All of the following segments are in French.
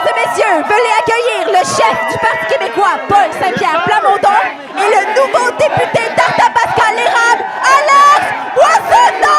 et messieurs, veuillez accueillir le chef du Parti québécois, Paul Saint-Pierre Plamondon, et le nouveau député d'Arthabasca-l'Érable, Alex Boissonneau!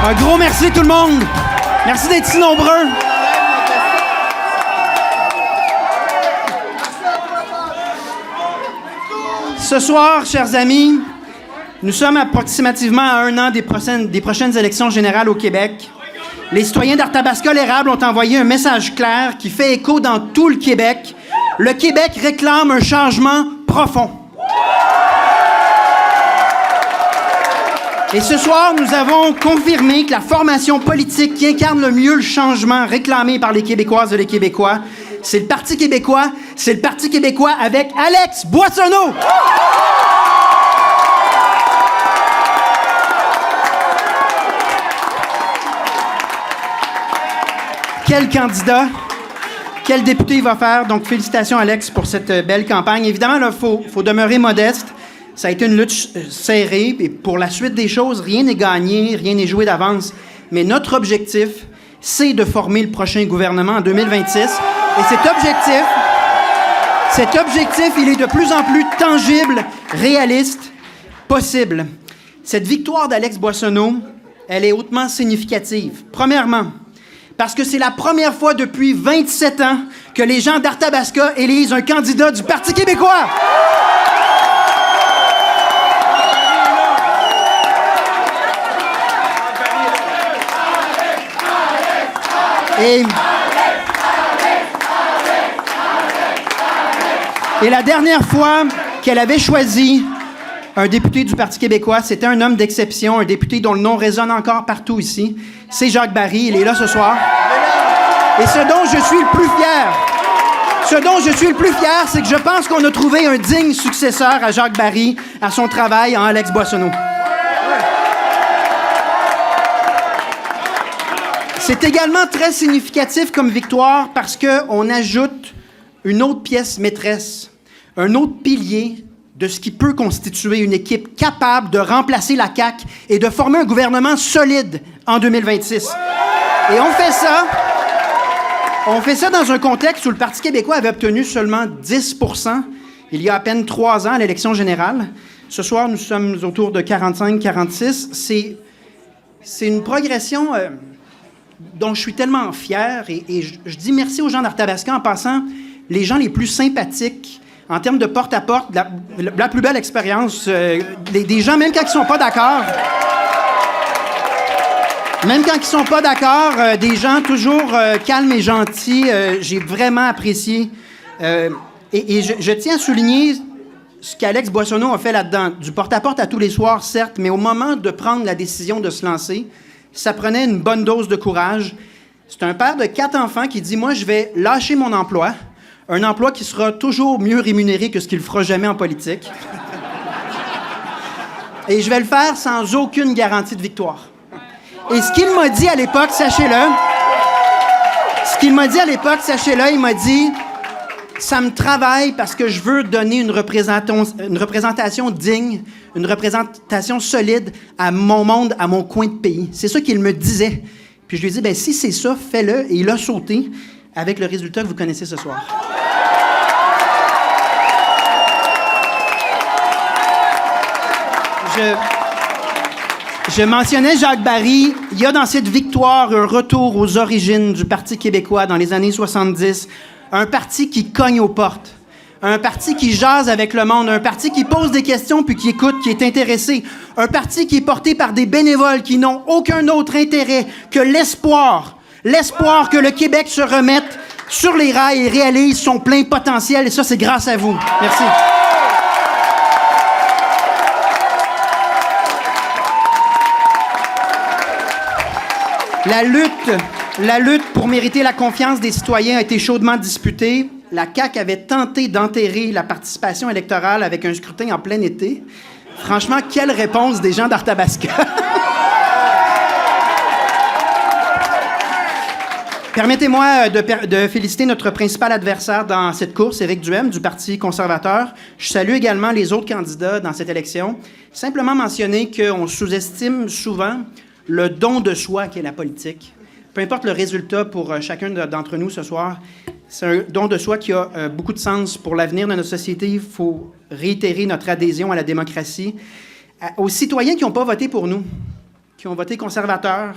Un gros merci tout le monde. Merci d'être si nombreux. Ce soir, chers amis, nous sommes approximativement à 1 an des prochaines élections générales au Québec. Les citoyens d'Arthabasca-l'Érable ont envoyé un message clair qui fait écho dans tout le Québec. Le Québec réclame un changement profond. Et ce soir, nous avons confirmé que la formation politique qui incarne le mieux le changement réclamé par les Québécoises et les Québécois, c'est le Parti québécois. C'est le Parti québécois avec Alex Boissonneau. Quel candidat, quel député il va faire. Donc, félicitations, Alex, pour cette belle campagne. Évidemment, il faut demeurer modeste. Ça a été une lutte serrée. Et pour la suite des choses, rien n'est gagné, rien n'est joué d'avance. Mais notre objectif, c'est de former le prochain gouvernement en 2026. Et cet objectif, il est de plus en plus tangible, réaliste, possible. Cette victoire d'Alex Boissonneau, elle est hautement significative. Premièrement, parce que c'est la première fois depuis 27 ans que les gens d'Arthabasca élisent un candidat du Parti québécois. Et la dernière fois qu'elle avait choisi un député du Parti québécois, c'était un homme d'exception, un député dont le nom résonne encore partout ici. C'est Jacques Barry, il est là ce soir. Et ce dont je suis le plus fier, c'est que je pense qu'on a trouvé un digne successeur à Jacques Barry, à son travail en Alex Boissonnault. C'est également très significatif comme victoire parce qu'on ajoute une autre pièce maîtresse, un autre pilier de ce qui peut constituer une équipe capable de remplacer la CAQ et de former un gouvernement solide en 2026. Et on fait ça dans un contexte où le Parti québécois avait obtenu seulement 10 % il y a à peine 3 ans à l'élection générale. Ce soir, nous sommes autour de 45-46. C'est une progression dont je suis tellement fier et je dis merci aux gens d'Arthabasca en passant les gens les plus sympathiques en termes de porte-à-porte, la plus belle expérience, des gens, même quand ils ne sont pas d'accord, des gens toujours calmes et gentils, j'ai vraiment apprécié. Et je tiens à souligner ce qu'Alex Boissonnault a fait là-dedans. Du porte-à-porte à tous les soirs, certes, mais au moment de prendre la décision de se lancer, ça prenait une bonne dose de courage. C'est un père de 4 enfants qui dit « Moi, je vais lâcher mon emploi, un emploi qui sera toujours mieux rémunéré que ce qu'il fera jamais en politique. Et je vais le faire sans aucune garantie de victoire. » Et ce qu'il m'a dit à l'époque, sachez-le, il m'a dit « Ça me travaille parce que je veux donner une représentation digne, une représentation solide à mon monde, à mon coin de pays. » C'est ça qu'il me disait. Puis je lui ai dit, « Ben si c'est ça, fais-le. » Et il a sauté avec le résultat que vous connaissez ce soir. Je mentionnais Jacques Barry. Il y a dans cette victoire un retour aux origines du Parti québécois dans les années 70. Un parti qui cogne aux portes. Un parti qui jase avec le monde. Un parti qui pose des questions puis qui écoute, qui est intéressé. Un parti qui est porté par des bénévoles qui n'ont aucun autre intérêt que l'espoir que le Québec se remette sur les rails et réalise son plein potentiel. Et ça, c'est grâce à vous. Merci. La lutte pour mériter la confiance des citoyens a été chaudement disputée. La CAQ avait tenté d'enterrer la participation électorale avec un scrutin en plein été. Franchement, quelle réponse des gens d'Arthabasca! Permettez-moi de féliciter notre principal adversaire dans cette course, Éric Duhem, du Parti conservateur. Je salue également les autres candidats dans cette élection. Simplement mentionner qu'on sous-estime souvent le don de soi qu'est la politique. Peu importe le résultat pour chacun d'entre nous ce soir, c'est un don de soi qui a beaucoup de sens pour l'avenir de notre société. Il faut réitérer notre adhésion à la démocratie. Aux citoyens qui n'ont pas voté pour nous, qui ont voté conservateur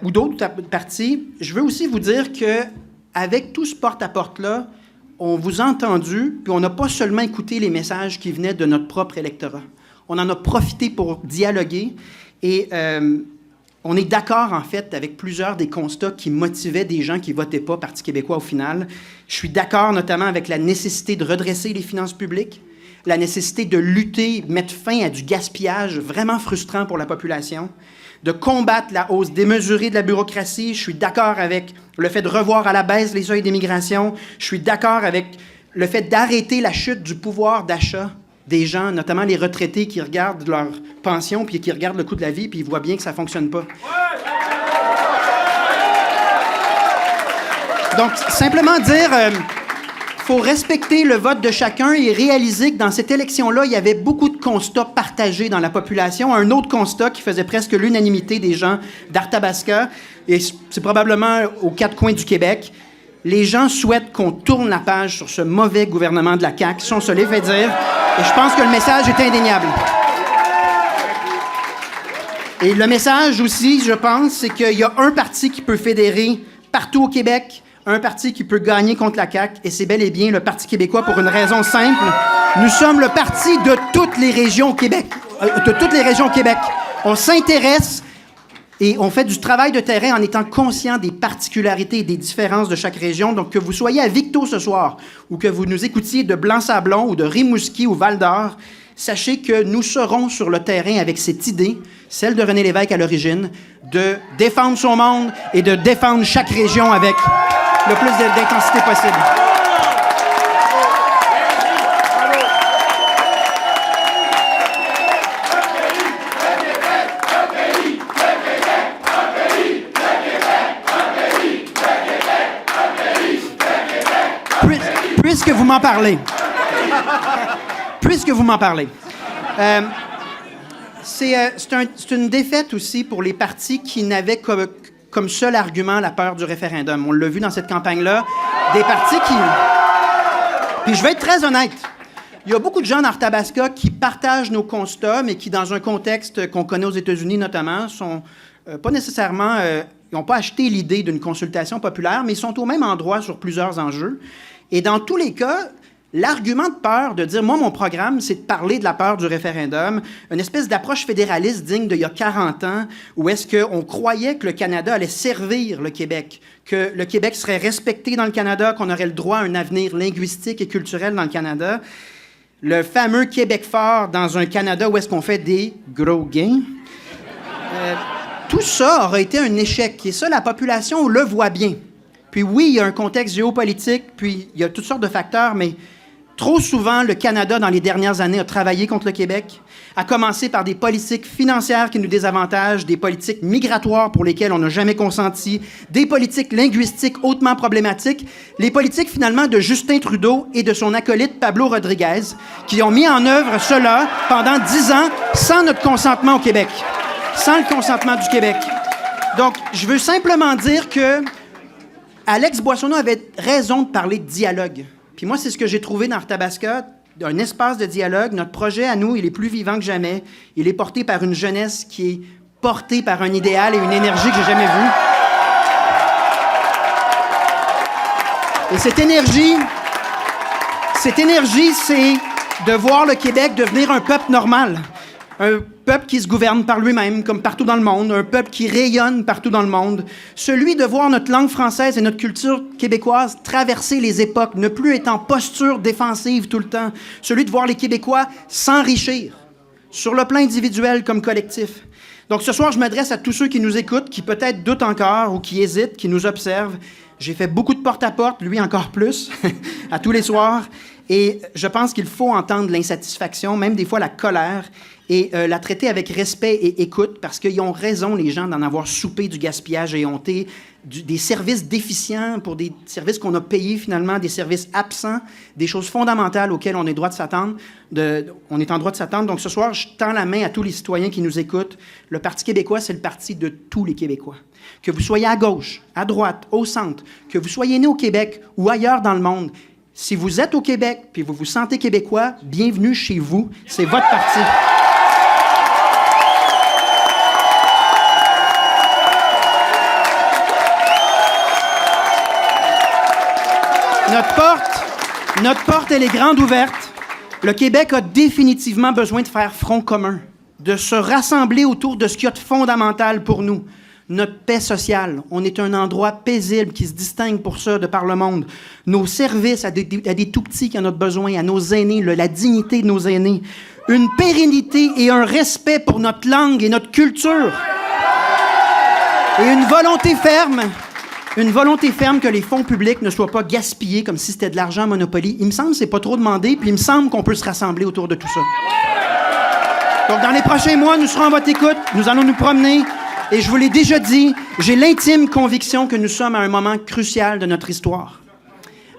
ou d'autres partis, je veux aussi vous dire qu'avec tout ce porte-à-porte-là, on vous a entendu, puis on n'a pas seulement écouté les messages qui venaient de notre propre électorat. On en a profité pour dialoguer. Et on est d'accord, en fait, avec plusieurs des constats qui motivaient des gens qui ne votaient pas Parti québécois au final. Je suis d'accord notamment avec la nécessité de redresser les finances publiques, la nécessité de lutter, mettre fin à du gaspillage vraiment frustrant pour la population, de combattre la hausse démesurée de la bureaucratie. Je suis d'accord avec le fait de revoir à la baisse les seuils d'immigration. Je suis d'accord avec le fait d'arrêter la chute du pouvoir d'achat des gens, notamment les retraités qui regardent leur pension puis qui regardent le coût de la vie puis ils voient bien que ça ne fonctionne pas. Donc, simplement dire, faut respecter le vote de chacun et réaliser que dans cette élection-là, il y avait beaucoup de constats partagés dans la population. Un autre constat qui faisait presque l'unanimité des gens d'Arthabasca, et c'est probablement aux 4 coins du Québec. Les gens souhaitent qu'on tourne la page sur ce mauvais gouvernement de la CAQ, si on se les fait dire. Et je pense que le message est indéniable. Et le message aussi, je pense, c'est qu'il y a un parti qui peut fédérer partout au Québec, un parti qui peut gagner contre la CAQ, et c'est bel et bien le Parti québécois pour une raison simple. Nous sommes le parti de toutes les régions au Québec. On s'intéresse et on fait du travail de terrain en étant conscient des particularités et des différences de chaque région. Donc, que vous soyez à Victo ce soir ou que vous nous écoutiez de Blanc-Sablon ou de Rimouski ou Val-d'Or, sachez que nous serons sur le terrain avec cette idée, celle de René Lévesque à l'origine, de défendre son monde et de défendre chaque région avec le plus d'intensité possible. Puisque vous m'en parlez, c'est une défaite aussi pour les partis qui n'avaient comme seul argument la peur du référendum. On l'a vu dans cette campagne-là. Des partis qui... Puis je vais être très honnête. Il y a beaucoup de gens dans Arthabasca qui partagent nos constats, mais qui, dans un contexte qu'on connaît aux États-Unis notamment, sont pas nécessairement... ils n'ont pas acheté l'idée d'une consultation populaire, mais ils sont au même endroit sur plusieurs enjeux. Et dans tous les cas, l'argument de peur de dire « moi, mon programme, c'est de parler de la peur du référendum », une espèce d'approche fédéraliste digne d'il y a 40 ans, où est-ce qu'on croyait que le Canada allait servir le Québec, que le Québec serait respecté dans le Canada, qu'on aurait le droit à un avenir linguistique et culturel dans le Canada. Le fameux Québec fort dans un Canada où est-ce qu'on fait des gros gains. Tout ça aurait été un échec. Et ça, la population le voit bien. Puis oui, il y a un contexte géopolitique, puis il y a toutes sortes de facteurs, mais trop souvent, le Canada, dans les dernières années, a travaillé contre le Québec, à commencer par des politiques financières qui nous désavantagent, des politiques migratoires pour lesquelles on n'a jamais consenti, des politiques linguistiques hautement problématiques, les politiques, finalement, de Justin Trudeau et de son acolyte Pablo Rodriguez, qui ont mis en œuvre cela pendant 10 ans sans notre consentement au Québec, sans le consentement du Québec. Donc, je veux simplement dire que Alex Boissonneau avait raison de parler de dialogue. Puis moi, c'est ce que j'ai trouvé dans Arthabasca, un espace de dialogue. Notre projet, à nous, il est plus vivant que jamais. Il est porté par une jeunesse qui est portée par un idéal et une énergie que j'ai jamais vue. Et cette énergie, c'est de voir le Québec devenir un peuple normal. Un peuple qui se gouverne par lui-même, comme partout dans le monde, un peuple qui rayonne partout dans le monde, celui de voir notre langue française et notre culture québécoise traverser les époques, ne plus être en posture défensive tout le temps, celui de voir les Québécois s'enrichir, sur le plan individuel comme collectif. Donc ce soir, je m'adresse à tous ceux qui nous écoutent, qui peut-être doutent encore ou qui hésitent, qui nous observent. J'ai fait beaucoup de porte-à-porte, lui encore plus, à tous les soirs, et je pense qu'il faut entendre l'insatisfaction, même des fois la colère, et la traiter avec respect et écoute, parce qu'ils ont raison, les gens, d'en avoir soupé du gaspillage éhonté, des services déficients pour des services qu'on a payés finalement, des services absents, des choses fondamentales auxquelles on est droit de s'attendre. On est en droit de s'attendre. Donc ce soir, je tends la main à tous les citoyens qui nous écoutent. Le Parti québécois, c'est le parti de tous les Québécois. Que vous soyez à gauche, à droite, au centre, que vous soyez né au Québec ou ailleurs dans le monde, si vous êtes au Québec puis vous vous sentez québécois, bienvenue chez vous. C'est votre parti. Notre porte, elle est grande ouverte. Le Québec a définitivement besoin de faire front commun, de se rassembler autour de ce qu'il y a de fondamental pour nous. Notre paix sociale. On est un endroit paisible qui se distingue pour ça de par le monde. Nos services à des tout-petits qui en ont besoin, à nos aînés, la dignité de nos aînés. Une pérennité et un respect pour notre langue et notre culture. Et une volonté ferme que les fonds publics ne soient pas gaspillés comme si c'était de l'argent Monopoly. Il me semble que c'est pas trop demandé, puis il me semble qu'on peut se rassembler autour de tout ça. Donc, dans les prochains mois, nous serons à votre écoute. Nous allons nous promener. Et je vous l'ai déjà dit, j'ai l'intime conviction que nous sommes à un moment crucial de notre histoire.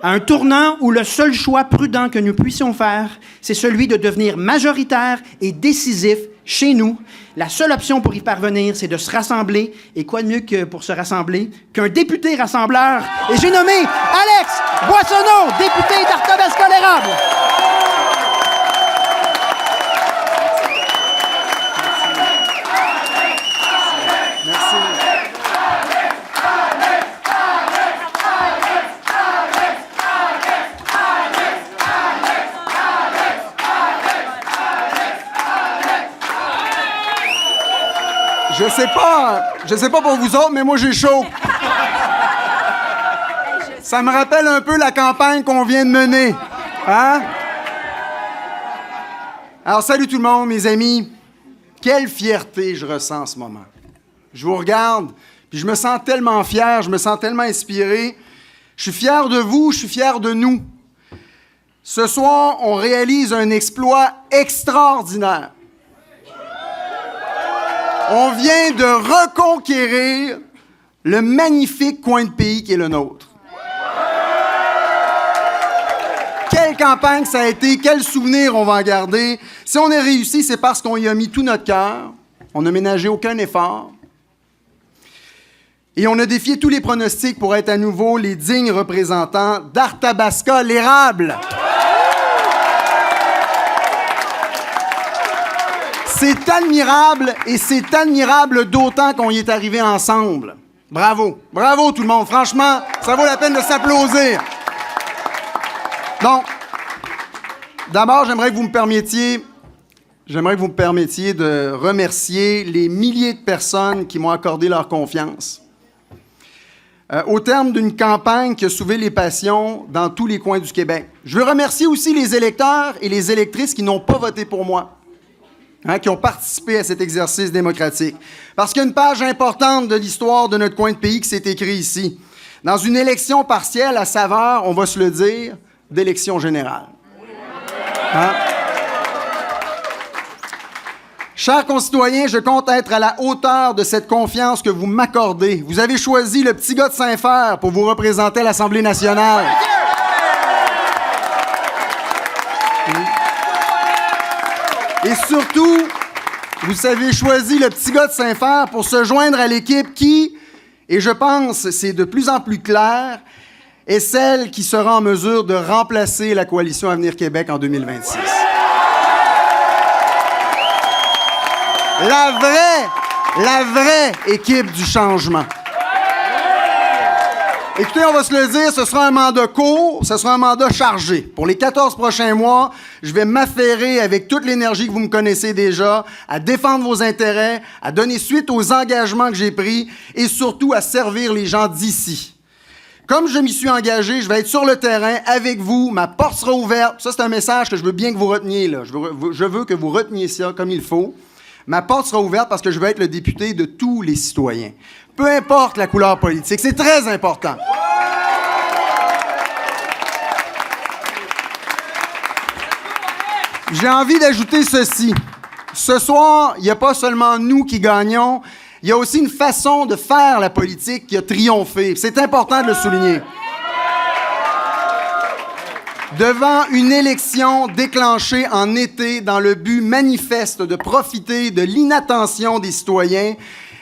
À un tournant où le seul choix prudent que nous puissions faire, c'est celui de devenir majoritaire et décisif chez nous. La seule option pour y parvenir, c'est de se rassembler. Et quoi de mieux que pour se rassembler qu'un député rassembleur? Et j'ai nommé Alex Boissonneau, député d'Arthabasca-l'Érable. Je sais pas pour vous autres, mais moi, j'ai chaud. Ça me rappelle un peu la campagne qu'on vient de mener. Hein? Alors, salut tout le monde, mes amis. Quelle fierté je ressens en ce moment. Je vous regarde, puis je me sens tellement fier, je me sens tellement inspiré. Je suis fier de vous, je suis fier de nous. Ce soir, on réalise un exploit extraordinaire. On vient de reconquérir le magnifique coin de pays qui est le nôtre. Quelle campagne ça a été, quel souvenir on va en garder. Si on a réussi, c'est parce qu'on y a mis tout notre cœur, on n'a ménagé aucun effort, et on a défié tous les pronostics pour être à nouveau les dignes représentants d'Arthabasca l'érable. C'est admirable, et c'est admirable d'autant qu'on y est arrivé ensemble. Bravo. Bravo tout le monde. Franchement, ça vaut la peine de s'applaudir. Donc, d'abord, j'aimerais que vous me permettiez de remercier les milliers de personnes qui m'ont accordé leur confiance. Au terme d'une campagne qui a soulevé les passions dans tous les coins du Québec. Je veux remercier aussi les électeurs et les électrices qui n'ont pas voté pour moi, qui ont participé à cet exercice démocratique. Parce qu'il y a une page importante de l'histoire de notre coin de pays qui s'est écrite ici. Dans une élection partielle à saveur, on va se le dire, d'élection générale. Chers concitoyens, je compte être à la hauteur de cette confiance que vous m'accordez. Vous avez choisi le petit gars de Saint-Fer pour vous représenter à l'Assemblée nationale. Et surtout, vous avez choisi le petit gars de Saint-Fer pour se joindre à l'équipe qui, et je pense c'est de plus en plus clair, est celle qui sera en mesure de remplacer la coalition Avenir Québec en 2026. La vraie équipe du changement. Écoutez, on va se le dire, ce sera un mandat court, ce sera un mandat chargé. Pour les 14 prochains mois, je vais m'affairer avec toute l'énergie que vous me connaissez déjà, à défendre vos intérêts, à donner suite aux engagements que j'ai pris et surtout à servir les gens d'ici. Comme je m'y suis engagé, je vais être sur le terrain avec vous, ma porte sera ouverte. Ça, c'est un message que je veux bien que vous reteniez, là. Je veux que vous reteniez ça comme il faut. Ma porte sera ouverte parce que je veux être le député de tous les citoyens. Peu importe la couleur politique, c'est très important. J'ai envie d'ajouter ceci. Ce soir, il n'y a pas seulement nous qui gagnons, il y a aussi une façon de faire la politique qui a triomphé. C'est important de le souligner. Devant une élection déclenchée en été dans le but manifeste de profiter de l'inattention des citoyens,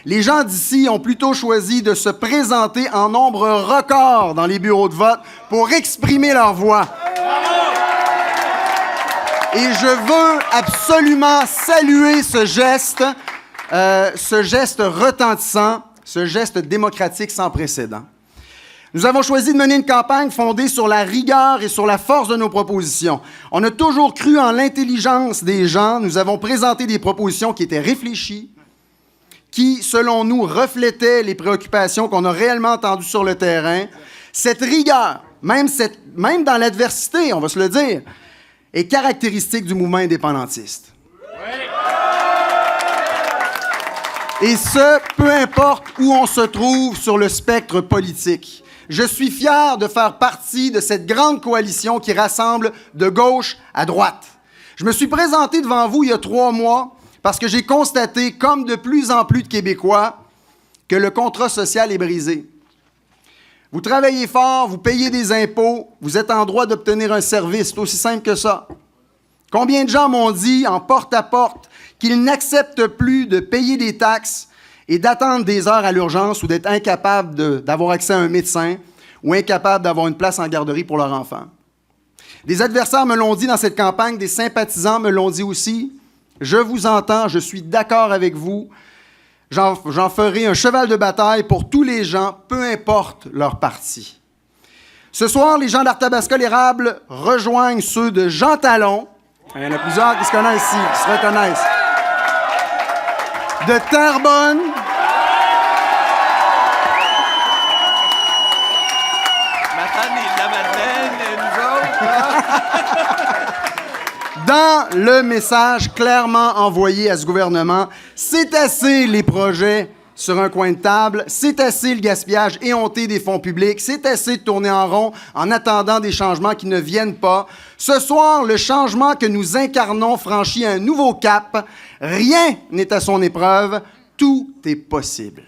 les gens d'ici ont plutôt choisi de se présenter en nombre record dans les bureaux de vote pour exprimer leur voix. Et je veux absolument saluer ce geste retentissant, ce geste démocratique sans précédent. Nous avons choisi de mener une campagne fondée sur la rigueur et sur la force de nos propositions. On a toujours cru en l'intelligence des gens. Nous avons présenté des propositions qui étaient réfléchies, qui, selon nous, reflétaient les préoccupations qu'on a réellement entendues sur le terrain. Cette rigueur, même dans l'adversité, on va se le dire, est caractéristique du mouvement indépendantiste. Et ce, peu importe où on se trouve sur le spectre politique. Je suis fier de faire partie de cette grande coalition qui rassemble de gauche à droite. Je me suis présenté devant vous il y a 3 mois parce que j'ai constaté, comme de plus en plus de Québécois, que le contrat social est brisé. Vous travaillez fort, vous payez des impôts, vous êtes en droit d'obtenir un service, c'est aussi simple que ça. Combien de gens m'ont dit, en porte-à-porte, qu'ils n'acceptent plus de payer des taxes et d'attendre des heures à l'urgence ou d'être incapables d'avoir accès à un médecin ou incapables d'avoir une place en garderie pour leur enfant. Des adversaires me l'ont dit dans cette campagne, des sympathisants me l'ont dit aussi. Je vous entends, je suis d'accord avec vous. J'en ferai un cheval de bataille pour tous les gens, peu importe leur parti. Ce soir, les gens d'Arthabasca l'érable rejoignent ceux de Jean Talon. Il y en a plusieurs qui se connaissent ici, qui se reconnaissent. de Terrebonne. Dans le message clairement envoyé à ce gouvernement, c'est assez les projets sur un coin de table, c'est assez le gaspillage éhonté des fonds publics, c'est assez de tourner en rond en attendant des changements qui ne viennent pas. Ce soir, le changement que nous incarnons franchit un nouveau cap. Rien n'est à son épreuve, tout est possible.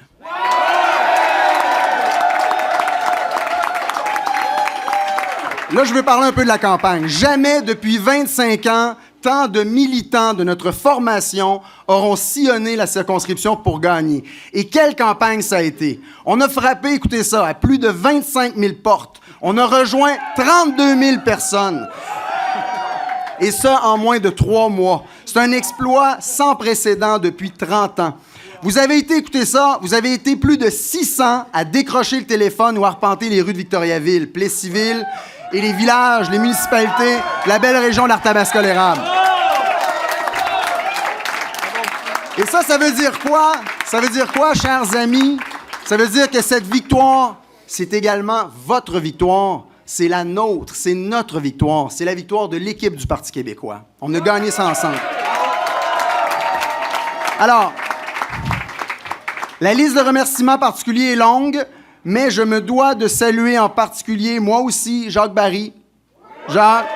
Là, je veux parler un peu de la campagne. Jamais depuis 25 ans, tant de militants de notre formation auront sillonné la circonscription pour gagner. Et quelle campagne ça a été? On a frappé, écoutez ça, à plus de 25 000 portes. On a rejoint 32 000 personnes. Et ça en moins de 3 mois. C'est un exploit sans précédent depuis 30 ans. Vous avez été, écoutez ça, vous avez été plus de 600 à décrocher le téléphone ou à arpenter les rues de Victoriaville, Plessisville et les villages, les municipalités de la belle région d'Arthabasca-l'Érable. Et ça veut dire quoi? Ça veut dire quoi, chers amis? Ça veut dire que cette victoire, c'est également votre victoire. C'est la nôtre, c'est notre victoire. C'est la victoire de l'équipe du Parti québécois. On a gagné ça ensemble. Alors, la liste de remerciements particuliers est longue, mais je me dois de saluer en particulier, moi aussi, Jacques Barry. Jacques.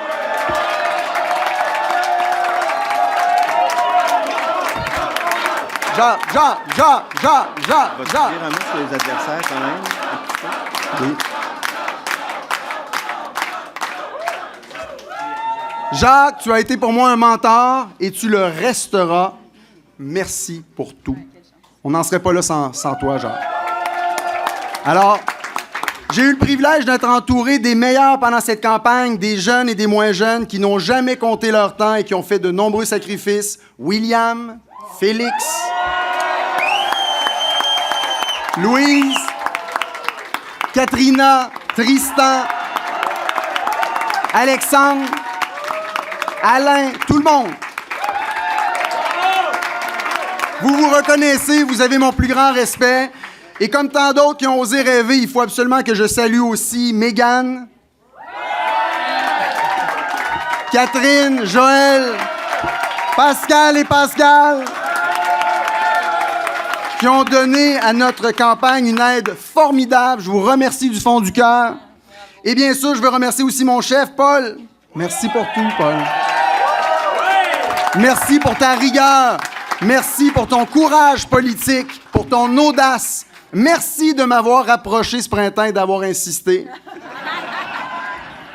Jacques. Vas-tu dire un mot sur les adversaires quand même? Oui. Jacques, tu as été pour moi un mentor et tu le resteras. Merci pour tout. On n'en serait pas là sans toi, Jacques. Alors, j'ai eu le privilège d'être entouré des meilleurs pendant cette campagne, des jeunes et des moins jeunes qui n'ont jamais compté leur temps et qui ont fait de nombreux sacrifices. William, Félix, Louise, Katrina, Tristan, Alexandre, Alain, tout le monde. Vous vous reconnaissez, vous avez mon plus grand respect. Et comme tant d'autres qui ont osé rêver, il faut absolument que je salue aussi Mégane, Catherine, Joël, Pascal et Pascal, qui ont donné à notre campagne une aide formidable. Je vous remercie du fond du cœur. Et bien sûr, je veux remercier aussi mon chef, Paul. Merci pour tout, Paul. Merci pour ta rigueur. Merci pour ton courage politique, pour ton audace. Merci de m'avoir approché ce printemps et d'avoir insisté.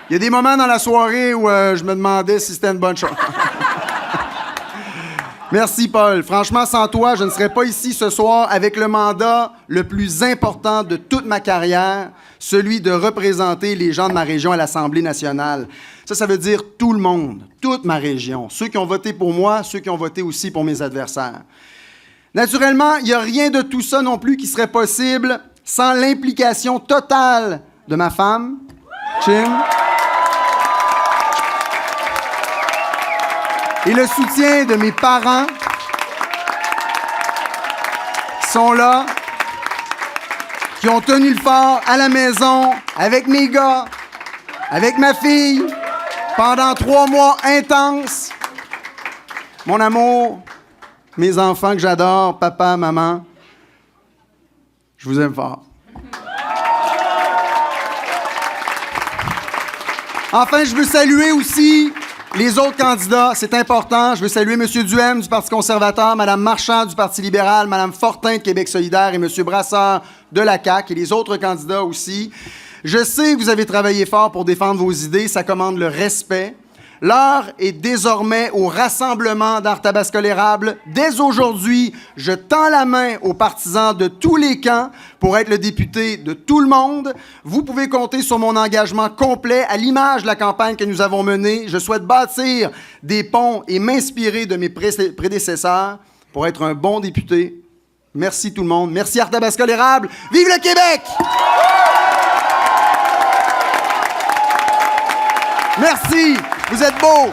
Il y a des moments dans la soirée où je me demandais si c'était une bonne chose. Merci, Paul. Franchement, sans toi, je ne serais pas ici ce soir avec le mandat le plus important de toute ma carrière, celui de représenter les gens de ma région à l'Assemblée nationale. Ça veut dire tout le monde, toute ma région, ceux qui ont voté pour moi, ceux qui ont voté aussi pour mes adversaires. Naturellement, il n'y a rien de tout ça non plus qui serait possible sans l'implication totale de ma femme, Chin, et le soutien de mes parents qui sont là, qui ont tenu le fort à la maison, avec mes gars, avec ma fille, pendant 3 mois intenses. Mon amour, mes enfants que j'adore, papa, maman, je vous aime fort. Enfin, je veux saluer aussi les autres candidats, c'est important. Je veux saluer M. Duhem du Parti conservateur, Mme Marchand du Parti libéral, Mme Fortin de Québec solidaire et M. Brasseur de la CAQ et les autres candidats aussi. Je sais que vous avez travaillé fort pour défendre vos idées, ça commande le respect. L'heure est désormais au rassemblement d'Arthabasca-l'Érable. Dès aujourd'hui, je tends la main aux partisans de tous les camps pour être le député de tout le monde. Vous pouvez compter sur mon engagement complet à l'image de la campagne que nous avons menée. Je souhaite bâtir des ponts et m'inspirer de mes prédécesseurs pour être un bon député. Merci tout le monde. Merci Arthabasca-l'Érable. Vive le Québec! Merci. Vous êtes beaux.